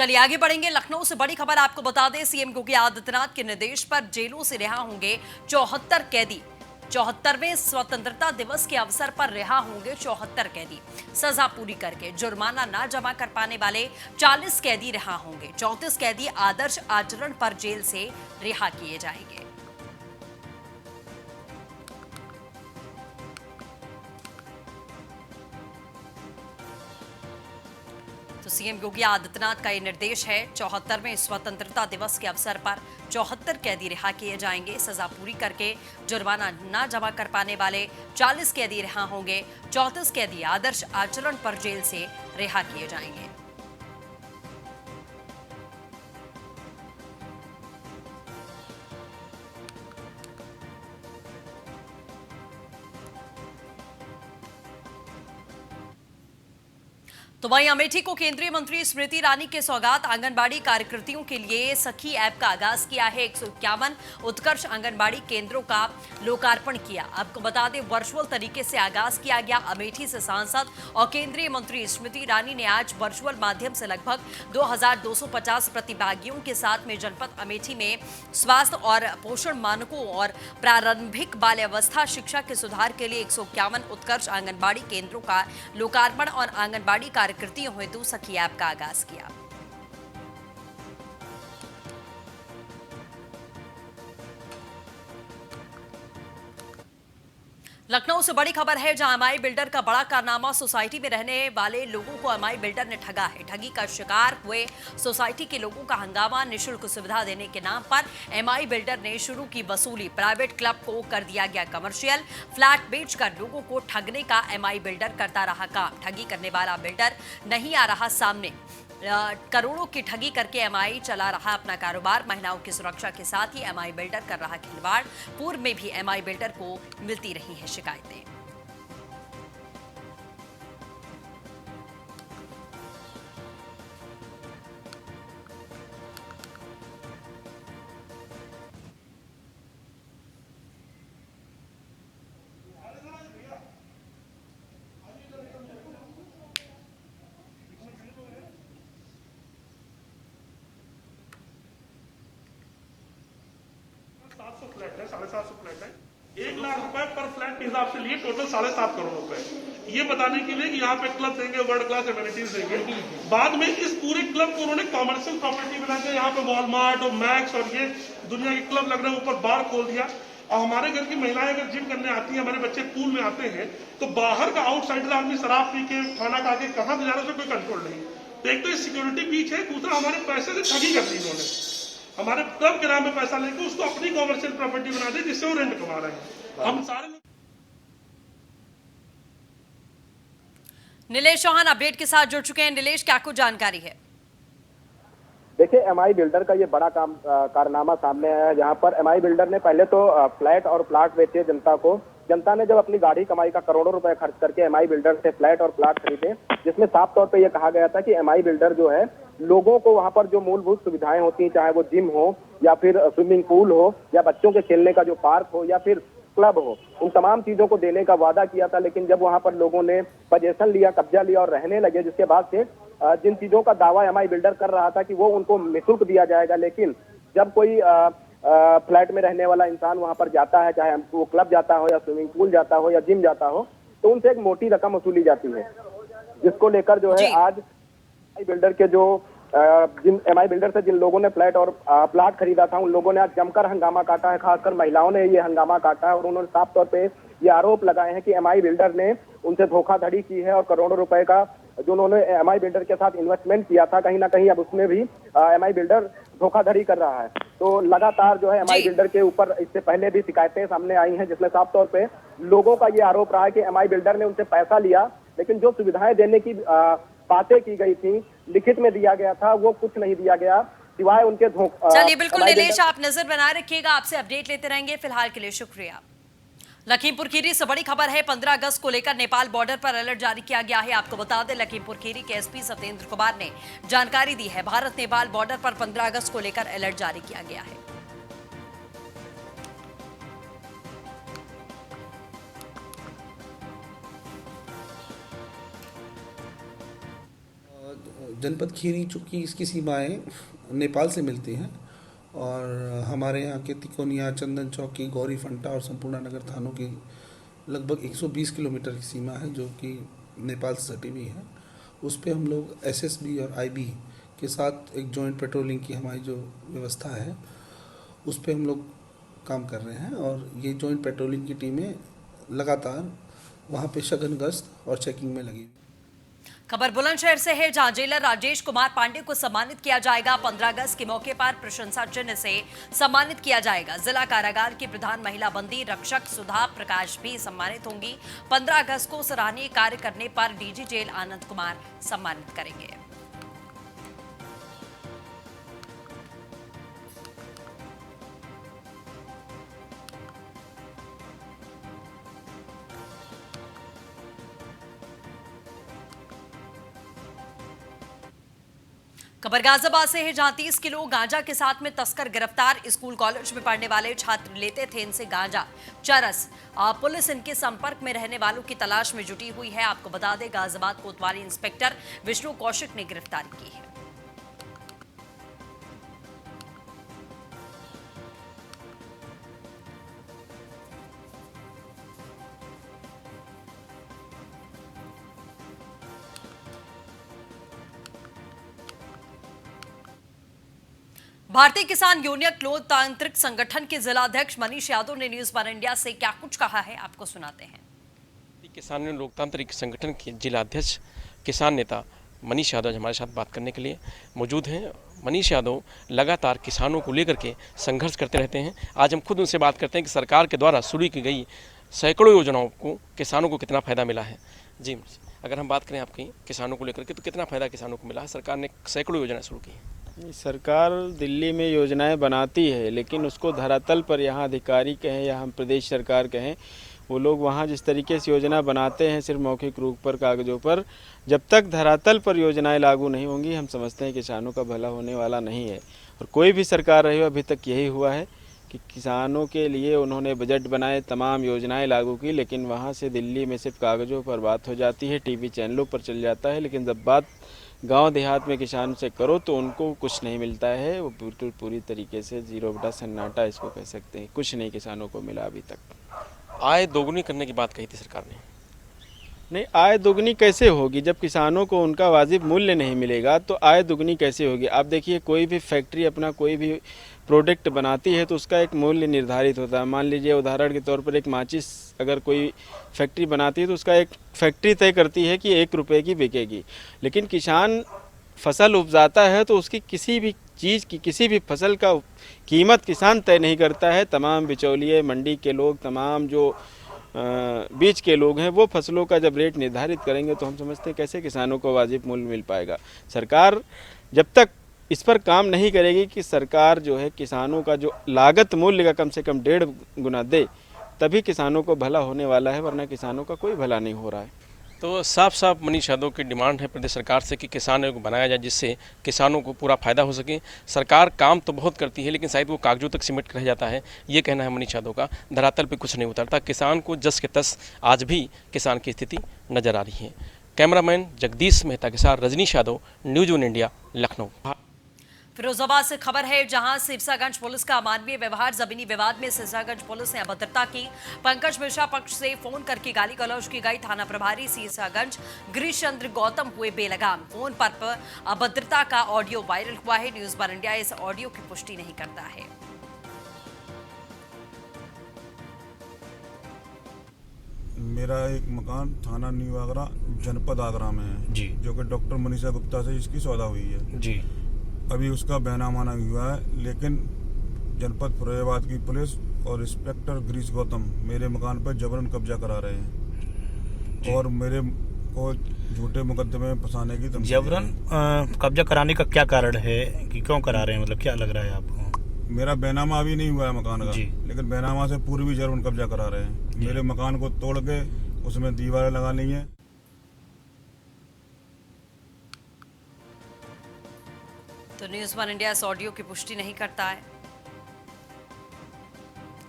चलिए आगे बढ़ेंगे। लखनऊ से बड़ी खबर आपको बता दें, सीएम योगी आदित्यनाथ के निर्देश पर जेलों से रिहा होंगे 74 कैदी। 74वें स्वतंत्रता दिवस के अवसर पर रिहा होंगे 74 कैदी। सजा पूरी करके जुर्माना न जमा कर पाने वाले 40 कैदी रिहा होंगे। 34 कैदी आदर्श आचरण पर जेल से रिहा किए जाएंगे। तो सीएम योगी आदित्यनाथ का ये निर्देश है। 74वें स्वतंत्रता दिवस के अवसर पर 74 कैदी रिहा किए जाएंगे। सजा पूरी करके जुर्माना न जमा कर पाने वाले 40 कैदी रिहा होंगे। 34 कैदी आदर्श आचरण पर जेल से रिहा किए जाएंगे। तो वहीं अमेठी को केंद्रीय मंत्री स्मृति ईरानी के सौगात। आंगनबाड़ी कार्यकर्तियों के लिए सखी ऐप का आगाज किया है। 151 उत्कर्ष आंगनबाड़ी केंद्रों का लोकार्पण किया। आपको बता दें, वर्चुअल तरीके से आगाज किया गया। अमेठी से सांसद और केंद्रीय मंत्री स्मृति ईरानी ने आज वर्चुअल माध्यम से लगभग 2250 प्रतिभागियों के साथ में जनपद अमेठी में स्वास्थ्य और पोषण मानकों और प्रारंभिक बाल्यावस्था शिक्षा के सुधार के लिए 151 उत्कर्ष आंगनबाड़ी केंद्रों का लोकार्पण और आंगनबाड़ी कार्यकर्तियों हेतु सखी ऐप का आगाज किया। लखनऊ से बड़ी खबर है, जहां एमआई बिल्डर का बड़ा कारनामा। सोसाइटी में रहने वाले लोगों को एमआई बिल्डर ने ठगा है। ठगी का शिकार हुए सोसाइटी के लोगों का हंगामा। निःशुल्क सुविधा देने के नाम पर एमआई बिल्डर ने शुरू की वसूली। प्राइवेट क्लब को कर दिया गया कमर्शियल। फ्लैट बेचकर लोगों को ठगने का एमआई बिल्डर करता रहा काम। ठगी करने वाला बिल्डर नहीं आ रहा सामने। करोड़ों की ठगी करके एमआई चला रहा अपना कारोबार। महिलाओं की सुरक्षा के साथ ही एमआई बिल्डर कर रहा खिलवाड़। पूर्व में भी एमआई बिल्डर को मिलती रही हैं शिकायतें। फ्लैट है, 750 फ्लैट है। 1 लाख रुपए पर फ्लैट के हिसाब से लिए, टोटल 7.5 करोड़ रुपए। ये बताने के लिए कि यहाँ पे क्लब देंगे, वर्ल्ड क्लास एमिनिटीज देंगे। बाद में इस पूरे क्लब को उन्होंने कमर्शियल प्रॉपर्टी बना के यहाँ पे वॉलमार्ट और मैक्स और ये दुनिया के क्लब लग रहे हैं, ऊपर बार खोल दिया। और हमारे घर की महिलाएं अगर जिम करने आती हैं, हमारे बच्चे पूल में आते हैं, तो बाहर का आउटसाइडर आदमी शराब पी के खाना खा के कहाँ से जा रहा है, कोई कंट्रोल नहीं। तो एक तो ये सिक्योरिटी बीच है, दूसरा हमारे पैसे से ठगी कर दी इन्होंने। हमारे क्लब के नाम पे पैसा लेके उसको अपनी कॉमर्शियल प्रॉपर्टी बना दी, जिससे वो रेंट कमा रहे हैं। हम सारे लोग। नीलेश चौहान अपडेट के साथ जुड़ चुके हैं। नीलेश, क्या कुछ जानकारी है? देखिए, एमआई बिल्डर का ये बड़ा कारनामा सामने आया है, जहां पर एमआई बिल्डर ने पहले तो फ्लैट और प्लाट बेचे जनता को। जनता ने जब अपनी गाढ़ी कमाई का करोड़ों रुपए खर्च करके एमआई बिल्डर से फ्लैट और प्लाट खरीदे, जिसमें साफ तौर पे ये कहा गया था कि एमआई बिल्डर जो है लोगों को वहां पर जो मूलभूत सुविधाएं होती हैं, चाहे वो जिम हो या फिर स्विमिंग पूल हो या बच्चों के खेलने का जो पार्क हो या फिर क्लब हो, उन तमाम चीजों को देने का वादा किया था। लेकिन जब वहां पर लोगों ने पोजेशन लिया, कब्जा लिया और रहने लगे, जिसके बाद से जिन चीजों का दावा एमआई बिल्डर कर रहा था कि वो उनको निःशुल्क दिया जाएगा, लेकिन जब कोई फ्लैट में रहने वाला इंसान वहां पर जाता है, चाहे वो क्लब जाता हो या स्विमिंग पूल जाता हो या जिम जाता हो, तो उनसे एक मोटी रकम वसूली जाती है, जिसको लेकर जो है आज एमआई बिल्डर के जो जिन एमआई बिल्डर से जिन लोगों ने फ्लैट और प्लाट खरीदा था, उन लोगों ने आज जमकर हंगामा काटा है। खासकर महिलाओं ने ये हंगामा काटा है और उन्होंने साफ तौर पे ये आरोप लगाए हैं कि एमआई बिल्डर ने उनसे धोखाधड़ी की है और करोड़ों रुपए का जो उन्होंने एमआई बिल्डर के साथ इन्वेस्टमेंट किया था, कहीं ना कहीं अब उसमें भी एमआई बिल्डर धोखाधड़ी कर रहा है। तो लगातार जो है एमआई बिल्डर के ऊपर इससे पहले भी शिकायतें सामने आई हैं, जिसमें साफ तौर पे लोगों का ये आरोप रहा है कि एमआई बिल्डर ने उनसे पैसा लिया, लेकिन जो सुविधाएं देने की बातें की गई थी, लिखित में दिया गया था, वो कुछ नहीं दिया गया सिवाय उनके चलिए बिल्कुल नीलेश, आप नजर बनाए रखिएगा, आपसे अपडेट लेते रहेंगे। फिलहाल के लिए शुक्रिया। लखीमपुर खीरी से बड़ी खबर है, 15 अगस्त को लेकर नेपाल बॉर्डर पर अलर्ट जारी किया गया है। आपको बता दें, लखीमपुर खीरी के एसपी सत्येंद्र कुमार ने जानकारी दी है। भारत नेपाल बॉर्डर पर 15 अगस्त को लेकर अलर्ट जारी किया गया है। जनपद खीरी चूँकि इसकी सीमाएं नेपाल से मिलती हैं और हमारे यहाँ के तिकोनिया, चंदन चौकी, गौरी फंटा और संपूर्ण नगर थानों की लगभग 120 किलोमीटर की सीमा है जो कि नेपाल से सटी हुई है। उस पर हम लोग एसएसबी और आईबी के साथ एक जॉइंट पेट्रोलिंग की हमारी जो व्यवस्था है उस पर हम लोग काम कर रहे हैं और ये जॉइंट पेट्रोलिंग की टीमें लगातार वहाँ पे सघन गश्त और चेकिंग में लगी। खबर बुलंदशहर से है जहां जेलर राजेश कुमार पांडे को सम्मानित किया जाएगा। 15 अगस्त के मौके पर प्रशंसा चिन्ह से सम्मानित किया जाएगा। जिला कारागार की प्रधान महिला बंदी रक्षक सुधा प्रकाश भी सम्मानित होंगी। 15 अगस्त को सराहनीय कार्य करने पर डीजी जेल आनंद कुमार सम्मानित करेंगे। खबर गाजियाबाद से है जहां 30 किलो गांजा के साथ में तस्कर गिरफ्तार। स्कूल कॉलेज में पढ़ने वाले छात्र लेते थे इनसे गांजा चरस। पुलिस इनके संपर्क में रहने वालों की तलाश में जुटी हुई है। आपको बता दें गाजियाबाद कोतवाली इंस्पेक्टर विष्णु कौशिक ने गिरफ्तारी की है। भारतीय किसान यूनियन लोकतांत्रिक संगठन के जिलाध्यक्ष मनीष यादव ने न्यूज वन इंडिया से क्या कुछ कहा है, आपको सुनाते हैं। किसान लोकतांत्रिक संगठन के जिलाध्यक्ष किसान नेता मनीष यादव हमारे साथ बात करने के लिए मौजूद हैं। मनीष यादव लगातार किसानों को लेकर के संघर्ष करते रहते हैं। आज हम खुद उनसे बात करते हैं कि सरकार के द्वारा शुरू की गई सैकड़ों योजनाओं को किसानों को कितना फ़ायदा मिला है। जी, अगर हम बात करें आपकी किसानों को लेकर के तो कितना फ़ायदा किसानों को मिला है? सरकार ने सैकड़ों योजनाएं शुरू की हैं। सरकार दिल्ली में योजनाएं बनाती है लेकिन उसको धरातल पर यहाँ अधिकारी कहें या हम प्रदेश सरकार कहें, वो लोग वहाँ जिस तरीके से योजना बनाते हैं सिर्फ मौखिक रूप पर कागज़ों पर, जब तक धरातल पर योजनाएं लागू नहीं होंगी हम समझते हैं किसानों का भला होने वाला नहीं है। और कोई भी सरकार रही हो अभी तक यही हुआ है कि किसानों के लिए उन्होंने बजट बनाए, तमाम योजनाएं लागू की, लेकिन वहाँ से दिल्ली में सिर्फ कागज़ों पर बात हो जाती है, टीवी चैनलों पर चल जाता है, लेकिन जब बात गांव देहात में किसान से करो तो उनको कुछ नहीं मिलता है। वो बिल्कुल पूरी तरीके से जीरो बटा सन्नाटा इसको कह सकते हैं, कुछ नहीं किसानों को मिला अभी तक। आय दोगुनी करने की बात कही थी सरकार ने। नहीं, आय दोगुनी कैसे होगी जब किसानों को उनका वाजिब मूल्य नहीं मिलेगा, तो आय दोगुनी कैसे होगी? आप देखिए कोई भी फैक्ट्री अपना कोई भी प्रोडक्ट बनाती है तो उसका एक मूल्य निर्धारित होता है। मान लीजिए उदाहरण के तौर पर एक माचिस अगर कोई फैक्ट्री बनाती है तो उसका एक फैक्ट्री तय करती है कि 1 रुपये की बिकेगी। लेकिन किसान फसल उपजाता है तो उसकी किसी भी चीज़ की, किसी भी फसल का कीमत किसान तय नहीं करता है। तमाम बिचौलिए, मंडी के लोग, तमाम जो बीज के लोग हैं वो फसलों का जब रेट निर्धारित करेंगे तो हम समझते हैं कैसे किसानों को वाजिब मूल्य मिल पाएगा। सरकार जब तक इस पर काम नहीं करेगी कि सरकार जो है किसानों का जो लागत मूल्य का कम से कम 1.5 गुना दे, तभी किसानों को भला होने वाला है, वरना किसानों का कोई भला नहीं हो रहा है। तो साफ साफ मनीष यादव की डिमांड है प्रदेश सरकार से कि किसानों को बनाया जाए जिससे किसानों को पूरा फायदा हो सके। सरकार काम तो बहुत करती है लेकिन शायद वो कागजों तक सिमट कर रह जाता है, ये कहना है मनीष यादव का। धरातल पे कुछ नहीं उतरता, किसान को जस के तस आज भी किसान की स्थिति नजर आ रही है। कैमरामैन जगदीश मेहता के साथ Rajneesh Yadav, news one India, Lucknow. Firozabad से खबर है जहां सिरसागंज पुलिस का अमानवीय व्यवहार। जमीनी विवाद में सिरसागंज पुलिस ने अभद्रता की। पंकज मिश्रा पक्ष से फोन करके गाली गलौज की गई। थाना प्रभारी सिरसागंज गिरीश चंद्र गौतम हुए बेलगाम। फोन पर अभद्रता का ऑडियो वायरल हुआ है। न्यूज़ वन इंडिया इस ऑडियो की पुष्टि नहीं करता है। मेरा एक मकान थाना न्यू आगरा जनपद आगरा में है जी, जो कि डॉक्टर मनीषा गुप्ता से इसकी सौदा हुई है जी। अभी उसका बैनामा नहीं हुआ है, लेकिन जनपद फिरोजाबाद की पुलिस और इंस्पेक्टर गिरीश गौतम मेरे मकान पर जबरन कब्जा करा रहे हैं और मेरे को झूठे मुकदमे में फंसाने की धमकी। जबरन कब्जा कराने का क्या कारण है कि क्यों करा रहे हैं, मतलब क्या लग रहा है आपको? मेरा बैनामा अभी नहीं हुआ है मकान का, लेकिन बैनामा से पूर्व भी जबरन कब्जा करा रहे हैं। मेरे मकान को तोड़ के उसमें दीवारें लगानी है। तो न्यूज़ वन इंडिया इस ऑडियो की पुष्टि नहीं करता है।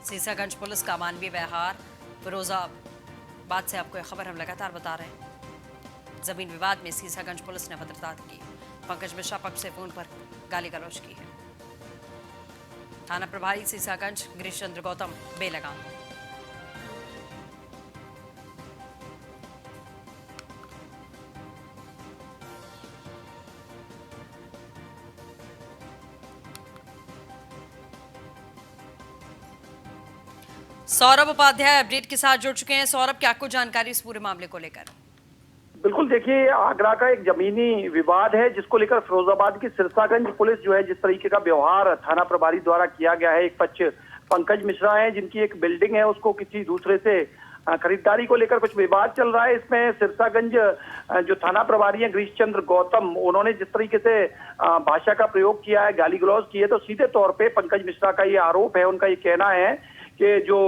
सिरसागंज पुलिस का अमानवीय व्यवहार। फिरोजाबाद से आपको यह खबर हम लगातार बता रहे हैं। जमीन विवाद में सिरसागंज पुलिस ने अभद्रता की। पंकज मिश्रा पक्ष से फोन पर गाली गलौज की है। थाना प्रभारी सीसागंज गिरीश चंद्र गौतम बेलगाम। सौरभ उपाध्याय अपडेट के साथ जुड़ चुके हैं। सौरभ, क्या कुछ जानकारी इस पूरे मामले को लेकर? बिल्कुल, देखिए आगरा का एक जमीनी विवाद है जिसको लेकर फिरोजाबाद की सिरसागंज पुलिस जो है जिस तरीके का व्यवहार थाना प्रभारी द्वारा किया गया है। एक पक्ष पंकज मिश्रा है जिनकी एक बिल्डिंग है, उसको किसी दूसरे से खरीदारी को लेकर कुछ विवाद चल रहा है। इसमें सिरसागंज जो थाना प्रभारी है गिरीश चंद्र गौतम, उन्होंने जिस तरीके से भाषा का प्रयोग किया है, गाली गलौज की है, तो सीधे तौर पे पंकज मिश्रा का ये आरोप है, उनका ये कहना है कि जो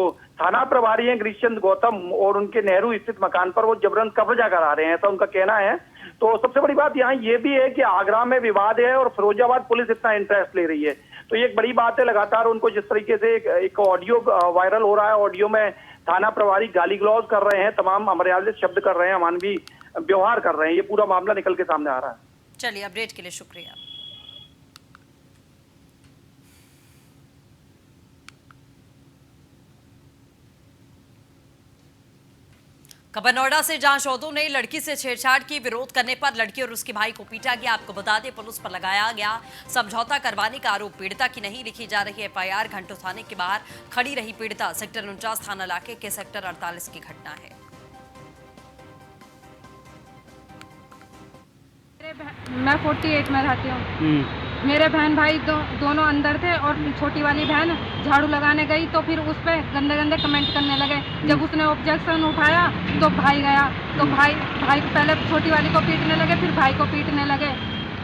थाना प्रभारी हैं गिरीश चंद्र गौतम और उनके नेहरू स्थित मकान पर वो जबरन कब्जा करा रहे हैं, ऐसा उनका कहना है। तो सबसे बड़ी बात यहाँ ये भी है कि आगरा में विवाद है और फिरोजाबाद पुलिस इतना इंटरेस्ट ले रही है, तो ये एक बड़ी बात है। लगातार उनको जिस तरीके से एक ऑडियो वायरल हो रहा है, ऑडियो में थाना प्रभारी गाली गलौज कर रहे हैं, तमाम अमर्यादित शब्द कर रहे हैं, अमानवीय व्यवहार कर रहे हैं, ये पूरा मामला निकल के सामने आ रहा है। चलिए, अपडेट के लिए शुक्रिया। खबर नोएडा से, जहां शोधों ने लड़की से छेड़छाड़ की, विरोध करने पर लड़की और उसके भाई को पीटा गया। आपको बता दें, पुलिस पर लगाया गया समझौता करवाने का आरोप। पीड़िता की नहीं लिखी जा रही एफआईआर। घंटों थाने के बाहर खड़ी रही पीड़िता। सेक्टर 49 थाना इलाके के सेक्टर 48 की घटना है। मैं 48 में रहती हूँ। मेरे बहन भाई दोनों अंदर थे और छोटी वाली बहन झाड़ू लगाने गई तो फिर उस पर गंदे गंदे कमेंट करने लगे। जब उसने ऑब्जेक्शन उठाया तो भाई गया, तो भाई पहले छोटी वाली को पीटने लगे, फिर भाई को पीटने लगे,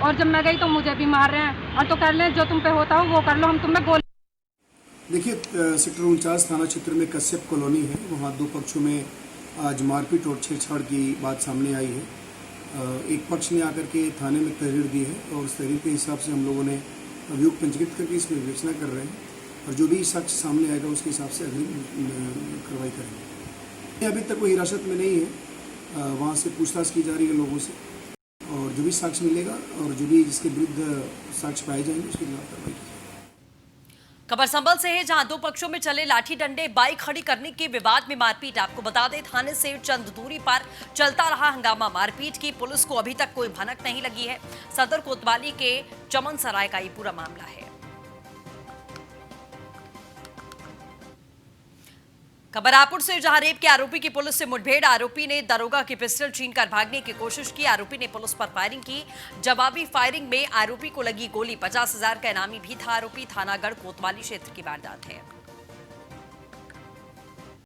और जब मैं गई तो मुझे भी मार रहे हैं। और तो कर ले, जो तुम पे होता हो वो कर लो, हम तुम्हें गोली। देखिए, सेक्टर 49 थाना क्षेत्र में कश्यप कॉलोनी है, वहाँ दो पक्षों में आज मारपीट और छेड़छाड़ की बात सामने आई है। एक पक्ष ने आकर के थाने में तहरीर दी है और उस तहरीर के हिसाब से हम लोगों ने अभियोग पंजीकृत करके इसमें विवेचना कर रहे हैं और जो भी साक्ष्य सामने आएगा उसके हिसाब से अगली कार्रवाई करेंगे। अभी तक वो हिरासत में नहीं है, वहाँ से पूछताछ की जा रही है लोगों से, और जो भी साक्ष्य मिलेगा और जो भी जिसके विरुद्ध साक्ष्य पाए जाएंगे उसके खिलाफ कार्रवाई की। खबर संभल से है, जहां दो पक्षों में चले लाठी डंडे, बाइक खड़ी करने के विवाद में मारपीट। आपको बता दें, थाने से चंद दूरी पर चलता रहा हंगामा। मारपीट की पुलिस को अभी तक कोई भनक नहीं लगी है। सदर कोतवाली के चमन सराय का ये पूरा मामला है। खबर रायपुर से, जहां रेप के आरोपी की पुलिस से मुठभेड़। आरोपी ने दरोगा की पिस्टल छीनकर भागने की कोशिश की। आरोपी ने पुलिस पर फायरिंग की। जवाबी फायरिंग में आरोपी को लगी गोली। 50,000 का इनामी भी था आरोपी। थानागढ़ कोतवाली क्षेत्र की वारदात है।